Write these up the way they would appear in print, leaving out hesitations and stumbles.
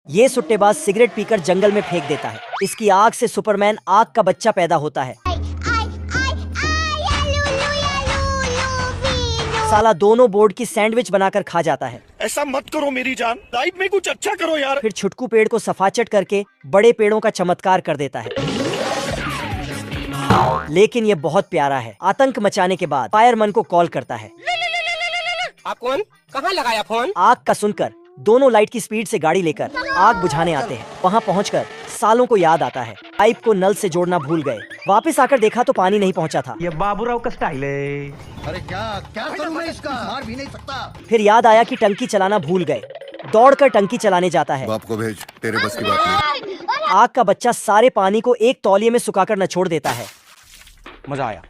ये सुट्टेबाज सिगरेट पीकर जंगल में फेंक देता है। इसकी आग से सुपरमैन आग का बच्चा पैदा होता है। साला दोनों बोर्ड की सैंडविच बनाकर खा जाता है। ऐसा मत करो मेरी जान, लाइफ में कुछ अच्छा करो यार। फिर छुटकू पेड़ को सफाचट करके बड़े पेड़ों का चमत्कार कर देता है। लेकिन ये बहुत प्यारा है। आतंक मचाने के बाद फायरमैन को कॉल करता है। आप कौन? कहाँ लगाया फोन? आग का सुनकर दोनों लाइट की स्पीड से गाड़ी लेकर आग बुझाने आते हैं। वहाँ पहुंचकर सालों को याद आता है पाइप को नल से जोड़ना भूल गए। वापस आकर देखा तो पानी नहीं पहुंचा था। ये बाबूराव का स्टाइल है। अरे क्या करूं मैं इसका? हार भी नहीं सकता। फिर याद आया कि टंकी चलाना भूल गए। दौड़कर टंकी चलाने जाता है। बाप को भेज, तेरे बस की बात नहीं। आग का बच्चा सारे पानी को एक तौलिए में सुखाकर नचोड़ देता है। मजा आया।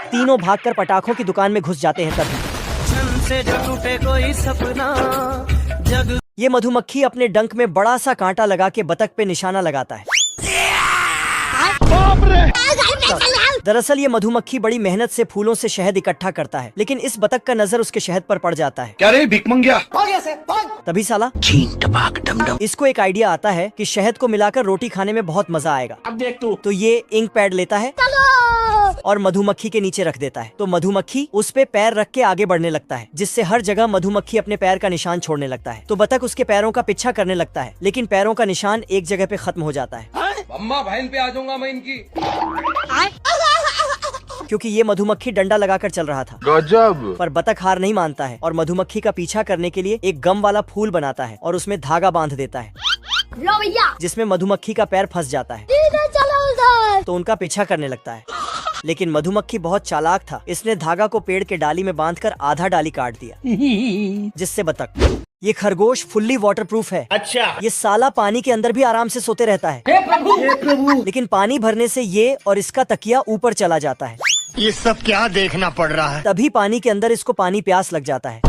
तीनों भागकर पटाखों की दुकान में घुस जाते हैं। तभी ये मधुमक्खी अपने डंक में बड़ा सा कांटा लगा के बतख पे निशाना लगाता है। दरअसल ये मधुमक्खी बड़ी मेहनत से फूलों से शहद इकट्ठा करता है, लेकिन इस बतख का नजर उसके शहद पर पड़ जाता है। क्या रे भिख मंगिया? तभी साला इसको एक आइडिया आता है कि शहद को मिलाकर रोटी खाने में बहुत मजा आएगा। अब देख तू। तो ये इंक पैड लेता है और मधुमक्खी के नीचे रख देता है। तो मधुमक्खी उस पे पैर रख के आगे बढ़ने लगता है, जिससे हर जगह मधुमक्खी अपने पैर का निशान छोड़ने लगता है। तो बतख उसके पैरों का पीछा करने लगता है, लेकिन पैरों का निशान एक जगह पे खत्म हो जाता है। अम्मा बहन पे आ जाऊंगा मैं इनकी। क्योंकि ये मधुमक्खी डंडा लगाकर चल रहा था। गजब। पर बतख हार नहीं मानता है और मधुमक्खी का पीछा करने के लिए एक गम वाला फूल बनाता है और उसमें धागा बांध देता है, जिसमें मधुमक्खी का पैर फंस जाता है। तो उनका पीछा करने लगता है। लेकिन मधुमक्खी बहुत चालाक था। इसने धागा को पेड़ के डाली में बांधकर आधा डाली काट दिया, जिससे बतख। ये खरगोश फुल्ली वाटरप्रूफ है। अच्छा। ये साला पानी के अंदर भी आराम से सोते रहता है। हे प्रभु। लेकिन पानी भरने से ये और इसका तकिया ऊपर चला जाता है। ये सब क्या देखना पड़ रहा है? तभी पानी के अंदर इसको पानी प्यास लग जाता है।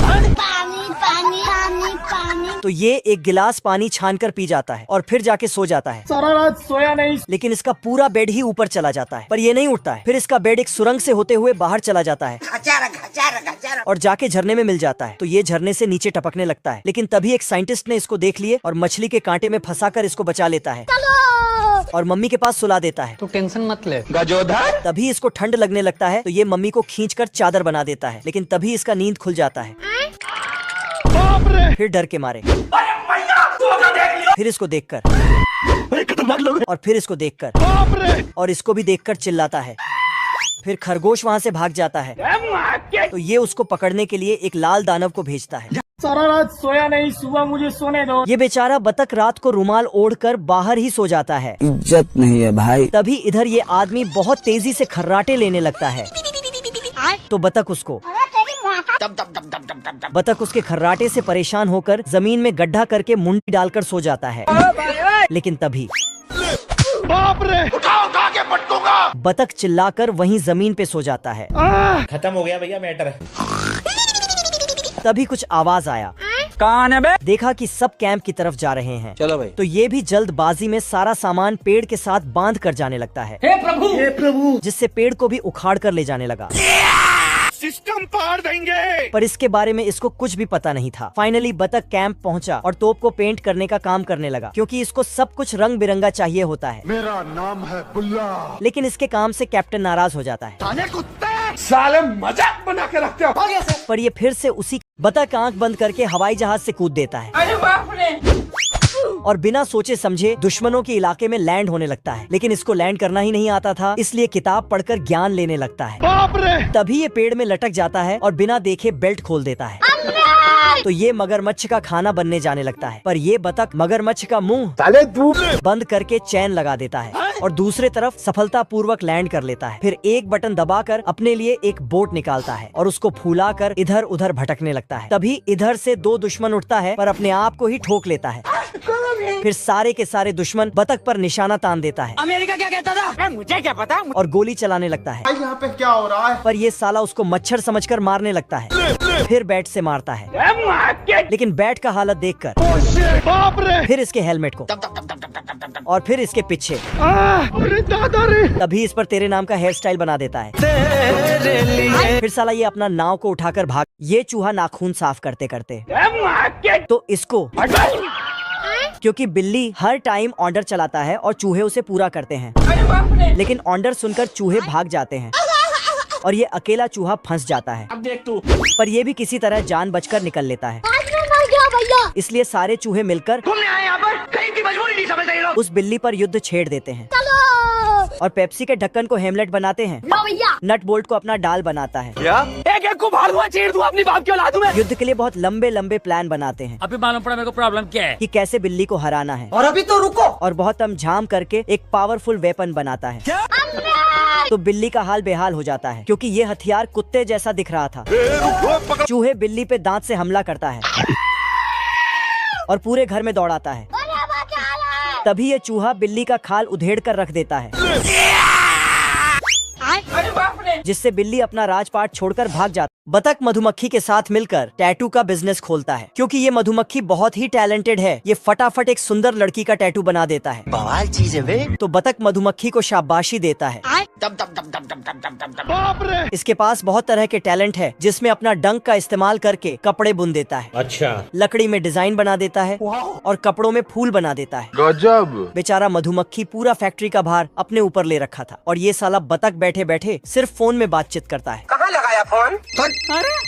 तो ये एक गिलास पानी छानकर पी जाता है और फिर जाके सो जाता है। सारा रात सोया नहीं। लेकिन इसका पूरा बेड ही ऊपर चला जाता है, पर ये नहीं उठता है। फिर इसका बेड एक सुरंग से होते हुए बाहर चला जाता है और जाके झरने में मिल जाता है। तो ये झरने से नीचे टपकने लगता है। लेकिन तभी एक साइंटिस्ट ने इसको देख लिए और मछली के कांटे में फंसाकर इसको बचा लेता है और मम्मी के पास सुला देता है। तो टेंशन मत ले। गजोधर। तभी इसको ठंड लगने लगता है, तो ये मम्मी को खींचकर चादर बना देता है। लेकिन तभी इसका नींद खुल जाता है। फिर डर के मारे, फिर इसको देखकर, और फिर इसको देखकर, और इसको भी देखकर चिल्लाता है। फिर खरगोश वहाँ से भाग जाता है। तो ये उसको पकड़ने के लिए एक लाल दानव को भेजता है। सारा रात सोया नहीं, सुबह मुझे सोने दो। ये बेचारा बतख रात को रुमाल ओढ़कर बाहर ही सो जाता है। इज्जत नहीं है भाई। तभी इधर ये आदमी बहुत तेजी से खर्राटे लेने लगता है। तो बतख उसके खर्राटे से परेशान होकर जमीन में गड्ढा करके मुंडी डालकर सो जाता है। लेकिन तभी बाप रे, उठा के पटकूंगा। बतख चिल्लाकर वहीं जमीन पे सो जाता है। खत्म हो गया भैया मैटर। तभी कुछ आवाज आया। कौन है बे? देखा कि सब कैंप की तरफ जा रहे हैं। चलो भाई। तो ये भी जल्दबाजी में सारा सामान पेड़ के साथ बांध कर जाने लगता है। हे प्रभु। जिससे पेड़ को भी उखाड़ कर ले जाने लगा। सिस्टम पार देंगे। पर इसके बारे में इसको कुछ भी पता नहीं था। फाइनली बतख कैंप पहुंचा और तोप को पेंट करने का काम करने लगा, क्योंकि इसको सब कुछ रंग बिरंगा चाहिए होता है। मेरा नाम है बुल्ला। लेकिन इसके काम से कैप्टन नाराज हो जाता है। साले मजाक बना के रखते हो। पर ये फिर से उसी बतख आंख बंद करके हवाई जहाज से कूद देता है। अरे बाप रे। और बिना सोचे समझे दुश्मनों के इलाके में लैंड होने लगता है। लेकिन इसको लैंड करना ही नहीं आता था, इसलिए किताब पढ़कर ज्ञान लेने लगता है। बाप रे। तभी ये पेड़ में लटक जाता है और बिना देखे बेल्ट खोल देता है। तो ये मगरमच्छ का खाना बनने जाने लगता है। पर ये बतख मगरमच्छ का मुंह बंद करके चैन लगा देता है और दूसरे तरफ सफलतापूर्वक लैंड कर लेता है। फिर एक बटन दबाकर अपने लिए एक बोट निकालता है और उसको फूलाकर इधर उधर भटकने लगता है। तभी इधर से दो दुश्मन उठता है, पर अपने आप को ही ठोक लेता है। फिर सारे के सारे दुश्मन बतख पर निशाना तान देता है। अमेरिका क्या कहता था? मुझे क्या पता। और गोली चलाने लगता है। यहाँ पे क्या हो रहा है? पर ये साला उसको मच्छर समझकर मारने लगता है। फिर बैट से मारता है। लेकिन बैट का हालत देखकर बाप रे। फिर इसके हेलमेट को और फिर इसके पीछे। अरे दादा रे। तभी इस पर तेरे नाम का हेयर स्टाइल बना देता है। फिर साला ये अपना नाव को उठाकर भाग। ये चूहा नाखून साफ करते करते तो इसको क्योंकि बिल्ली हर टाइम ऑर्डर चलाता है और चूहे उसे पूरा करते हैं। लेकिन ऑर्डर सुनकर चूहे भाग जाते हैं और ये अकेला चूहा फंस जाता है। अब देख तू। पर ये भी किसी तरह जान बचकर निकल लेता है। इसलिए सारे चूहे मिलकर तुमने आए यहाँ पर कहीं की मजबूरी नहीं समझ रहे लोग। उस बिल्ली पर युद्ध छेड़ देते हैं और पेप्सी के ढक्कन को हेमलेट बनाते हैं। नट बोल्ट को अपना डाल बनाता है। एक एक को फाड़ दूंगा, चीर दूंगा, अपनी बाप की औलाद हूं मैं। युद्ध के लिए बहुत लंबे लंबे प्लान बनाते हैं अभी मालूम पड़ा मेरे को प्रॉब्लम क्या है। कि कैसे बिल्ली को हराना है। और अभी तो रुको। और बहुत झाम करके एक पावरफुल वेपन बनाता है। तो बिल्ली का हाल बेहाल हो जाता है क्योंकि ये हथियार कुत्ते जैसा दिख रहा था। चूहे बिल्ली पे दांत से हमला करता है और पूरे घर में दौड़ाता है। तभी ये चूहा बिल्ली का खाल उधेड़ कर रख देता है, अरे बाप रे। जिससे बिल्ली अपना राजपाट छोड़कर भाग जाता है। बतख मधुमक्खी के साथ मिलकर टैटू का बिजनेस खोलता है क्योंकि ये मधुमक्खी बहुत ही टैलेंटेड है। ये फटाफट एक सुंदर लड़की का टैटू बना देता है। बवाल चीज है वे। तो बतख मधुमक्खी को शाबाशी देता है। बाप रे। इसके पास बहुत तरह के टैलेंट है, जिसमें अपना डंक का इस्तेमाल करके कपड़े बुन देता है। अच्छा। लकड़ी में डिजाइन बना देता है और कपड़ों में फूल बना देता है। गजब। बेचारा मधुमक्खी पूरा फैक्ट्री का भार अपने ऊपर ले रखा था और ये साला बतख बैठे बैठे सिर्फ फोन में बातचीत करता है। कहाँ लगाया फोन?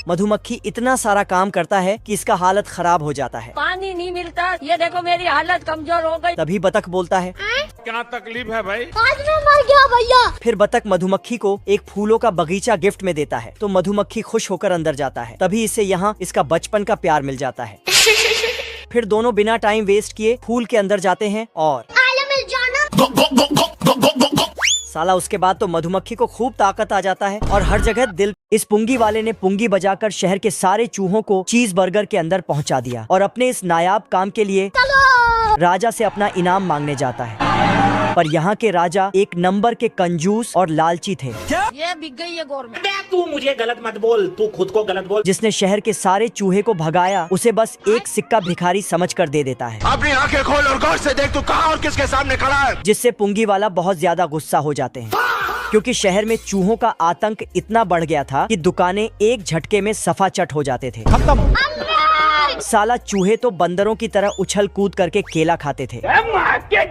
मधुमक्खी इतना सारा काम करता है कि इसका हालत खराब हो जाता है। पानी नहीं मिलता, ये देखो मेरी हालत कमजोर हो गई। तभी बतख बोलता है, क्या तकलीफ है भाई? आज मैं मर गया भैया। फिर बतख मधुमक्खी को एक फूलों का बगीचा गिफ्ट में देता है। तो मधुमक्खी खुश होकर अंदर जाता है। तभी इसे यहाँ इसका बचपन का प्यार मिल जाता है। फिर दोनों बिना टाइम वेस्ट किए फूल के अंदर जाते हैं और साला उसके बाद तो मधुमक्खी को खूब ताकत आ जाता है और हर जगह दिल। इस पुंगी वाले ने पुंगी बजाकर शहर के सारे चूहों को चीज बर्गर के अंदर पहुंचा दिया और अपने इस नायाब काम के लिए राजा से अपना इनाम मांगने जाता है। पर यहाँ के राजा एक नंबर के कंजूस और लालची थे। ये बिक गई है गवर्नमेंट। तू मुझे गलत मत बोल, तू खुद को गलत बोल। जिसने शहर के सारे चूहे को भगाया उसे बस एक सिक्का भिखारी समझकर दे देता है। अपनी आंखें खोल और गौर से देख तू कहाँ और किसके सामने खड़ा है। जिससे पुंगी वाला बहुत ज्यादा गुस्सा हो जाते हैं क्योंकि शहर में चूहों का आतंक इतना बढ़ गया था कि दुकानें एक झटके में सफाचट हो जाते थे। साला चूहे तो बंदरों की तरह उछल कूद करके केला खाते थे,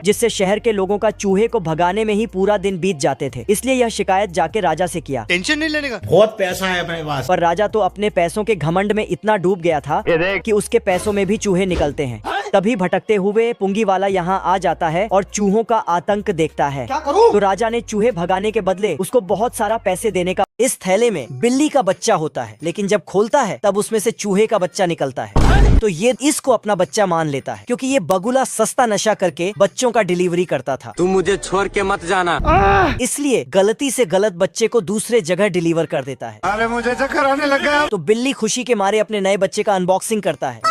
जिससे शहर के लोगों का चूहे को भगाने में ही पूरा दिन बीत जाते थे। इसलिए यह शिकायत जाके राजा से किया। टेंशन नहीं लेने का। बहुत पैसा है अपने पास। पर राजा तो अपने पैसों के घमंड में इतना डूब गया था कि उसके पैसों में भी चूहे निकलते हैं। तभी भटकते हुए पुंगी वाला यहाँ आ जाता है और चूहों का आतंक देखता है। क्या करूं? तो राजा ने चूहे भगाने के बदले उसको बहुत सारा पैसे देने का। इस थैले में बिल्ली का बच्चा होता है, लेकिन जब खोलता है तब उसमें से चूहे का बच्चा निकलता है। तो ये इसको अपना बच्चा मान लेता है क्योंकि ये बगुला सस्ता नशा करके बच्चों का डिलीवरी करता था। तुम मुझे छोड़ के मत जाना। इसलिए गलती से गलत बच्चे को दूसरे जगह डिलीवर कर देता है। अरे मुझे चक्कर आने लगा। तो बिल्ली खुशी के मारे अपने नए बच्चे का अनबॉक्सिंग करता है,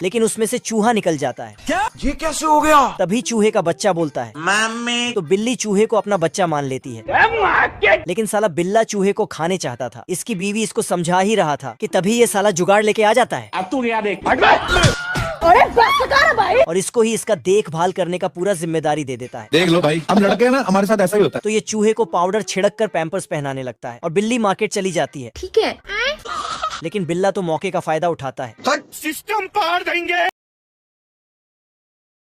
लेकिन उसमें से चूहा निकल जाता है। क्या? ये कैसे हो गया? तभी चूहे का बच्चा बोलता है, मम्मी। तो बिल्ली चूहे को अपना बच्चा मान लेती है। लेकिन साला बिल्ला चूहे को खाने चाहता था। इसकी बीवी इसको समझा ही रहा था कि तभी ये साला जुगाड़ लेके आ जाता है अब तू यहाँ देख। अरे बस कर भाई। और इसको ही इसका देखभाल करने का पूरा जिम्मेदारी दे देता है। देख लो भाई, हम लड़के हैं ना, हमारे साथ ऐसा ही होता है। तो ये चूहे को पाउडर छिड़क कर पैम्पर्स पहनाने लगता है और बिल्ली मार्केट चली जाती है। ठीक है। लेकिन बिल्ला तो मौके का फायदा उठाता है सिस्टम पार देंगे।